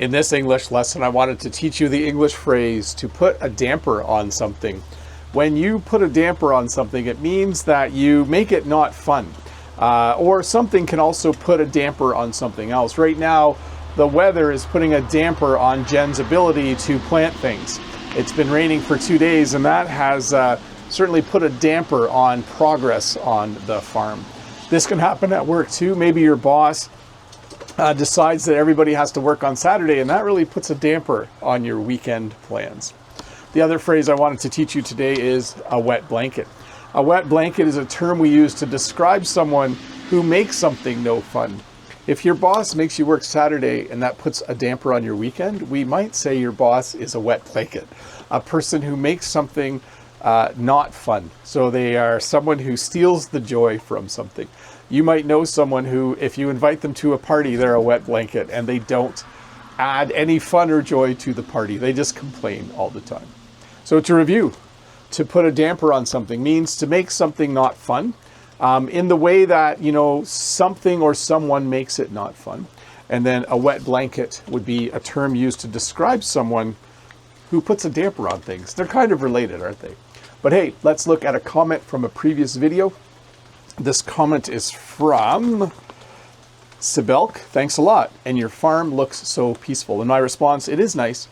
In this English lesson, I wanted to teach you the English phrase to put a damper on something. When you put a damper on something, it means that you make it not fun. Or something can also put a damper on something else. Right now, the weather is putting a damper on Jen's ability to plant things. It's been raining for 2 days, and that has certainly put a damper on progress on the farm. This can happen at work too. Maybe your boss decides that everybody has to work on Saturday, and that really puts a damper on your weekend plans. The other phrase I wanted to teach you today is a wet blanket. A wet blanket is a term we use to describe someone who makes something no fun. If your boss makes you work Saturday and that puts a damper on your weekend, we might say your boss is a wet blanket. A person who makes something not fun. So they are someone who steals the joy from something. You might know someone who, if you invite them to a party, they're a wet blanket and they don't add any fun or joy to the party. They just complain all the time. So to review, to put a damper on something means to make something not fun in the way that, something or someone makes it not fun. And then a wet blanket would be a term used to describe someone who puts a damper on things. They're kind of related, aren't they? But hey, let's look at a comment from a previous video. This comment is from Sibelk. Thanks a lot. And your farm looks so peaceful. And my response, it is nice,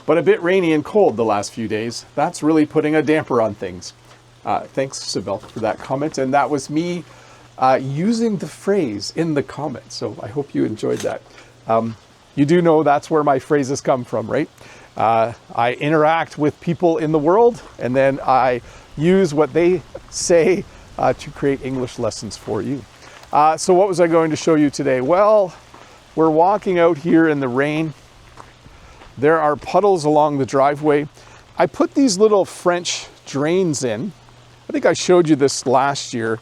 but a bit rainy and cold the last few days. That's really putting a damper on things. Thanks, Sibelk, for that comment. And that was me using the phrase in the comment. So I hope you enjoyed that. You do know that's where my phrases come from, right? I interact with people in the world, and then I use what they say to create English lessons for you. So what was I going to show you today? Well, we're walking out here in the rain. There are puddles along the driveway. I put these little French drains in. I think I showed you this last year.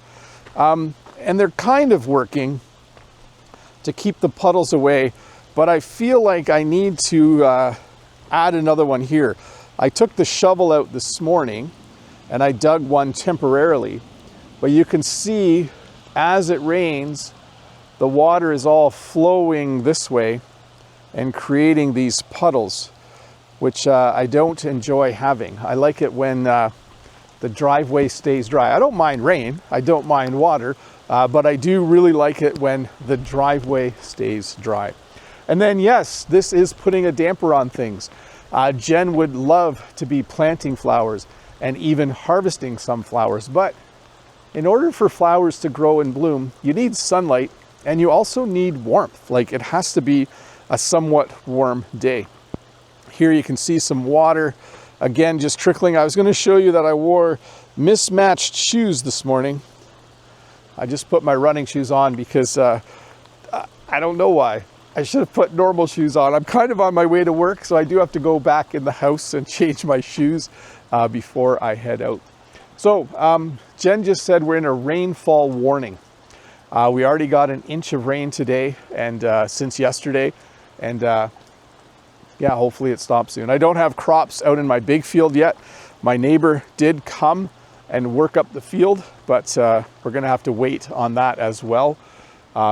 And they're kind of working to keep the puddles away, but I feel like I need to add another one here. I took the shovel out this morning and I dug one temporarily, but you can see as it rains, the water is all flowing this way and creating these puddles, which I don't enjoy having. I like it when the driveway stays dry. I don't mind rain, I don't mind water, but I do really like it when the driveway stays dry. And then yes, this is putting a damper on things. Jen would love to be planting flowers and even harvesting some flowers, but in order for flowers to grow and bloom, you need sunlight and you also need warmth. Like, it has to be a somewhat warm day. Here you can see some water, again, just trickling. I was going to show you that I wore mismatched shoes this morning. I just put my running shoes on because I don't know why. I should have put normal shoes on. I'm kind of on my way to work, so I do have to go back in the house and change my shoes before I head out. So Jen just said we're in a rainfall warning. We already got an inch of rain today and since yesterday, and yeah, hopefully it stops soon. I don't have crops out in my big field yet. My neighbor did come and work up the field, but we're gonna have to wait on that as well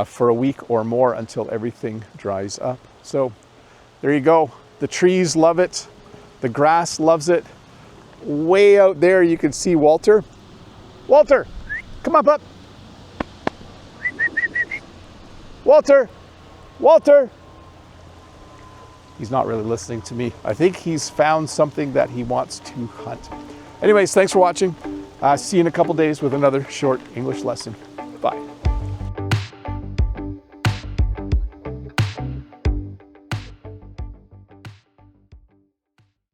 for a week or more until everything dries up. So there you go. The trees love it. The grass loves it. Way out there you can see Walter. Walter, come up. Walter, Walter. He's not really listening to me. I think he's found something that he wants to hunt. Anyways, thanks for watching. See you in a couple days with another short English lesson. Bye.